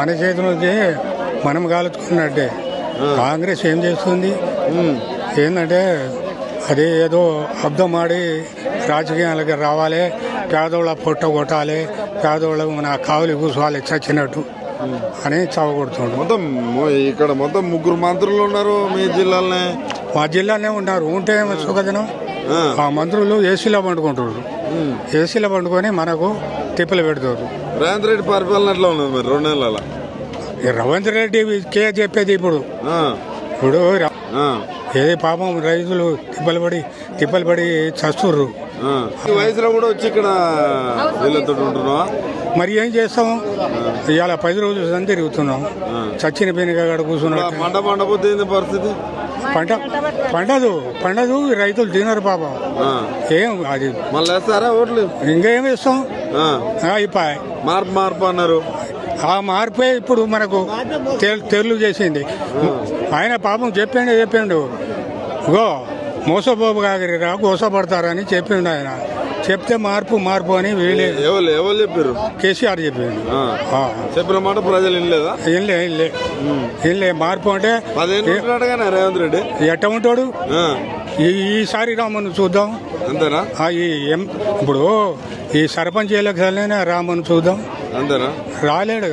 మన చేతిలోకి మనం కాలుచుకున్నట్టే. కాంగ్రెస్ ఏం చేస్తుంది ఏంటంటే అదే ఏదో అర్థం ఆడి రాజకీయాలకి రావాలి, పేదోళ్ళ పొట్ట కొట్టాలి, పేదోళ్ళ మన కావులు కూర్చోవాలి చచ్చినట్టు అని చావగొడుతుండ్రు. మొత్తం ఇక్కడ మొత్తం 3 మంత్రులు ఉన్నారు మీ జిల్లాలోనే. మా జిల్లానే ఉన్నారు. ఉంటే సుఖదినం ఆ మంత్రులు ఏసీలో పండుకుంటారు. ఏసీలో పండుకొని మనకు తిప్పలు పెడతారు. రేవంత్ రెడ్డి పరిపాలన ఎట్లా ఉన్నది మరి 2 నెలల? రేవంత్ రెడ్డి కే చెప్పేది ఇప్పుడు ఏది పాపం రైతులు తిప్పలు పడి చస్తుర్రు. ఈ వయసులో కూడా వచ్చి ఇక్కడ వీళ్ళతో ఉంటున్నావా? మరి ఏం చేస్తాం, ఇవాళ 10 రోజులు తిరుగుతున్నాం. చచ్చిన పెనుగడ కూర్చున్నాం. పంట పండపోతే పరిస్థితి పండదు రైతులు తినరు పాపం. ఏం అది మళ్ళీ వేస్తారా ఓట్లు? ఇంకేం వేస్తాం. అయిపోయి మార్పు అన్నారు. ఆ మార్పే ఇప్పుడు మనకు తెర్లు చేసింది. ఆయన పాపం చెప్పిండు గో మోసపోపు కాగరిరా గోసపడతారని చెప్పిండు. ఆయన చెప్తే మార్పు అని వీళ్ళే ఎవరు చెప్పారు? కేసీఆర్ చెప్పిండు. చెప్పిన మాట ప్రజలు ఇల్లే మార్పు అంటే రేవంత్ రెడ్డి ఎట్ట ఉంటాడు. ఈసారి రామను చూద్దాం అంతేనా? ఇప్పుడు ఈ సర్పంచ్ ఎలక్షన్లైనా రామను చూద్దాం. అంతేనా? రాలేడు.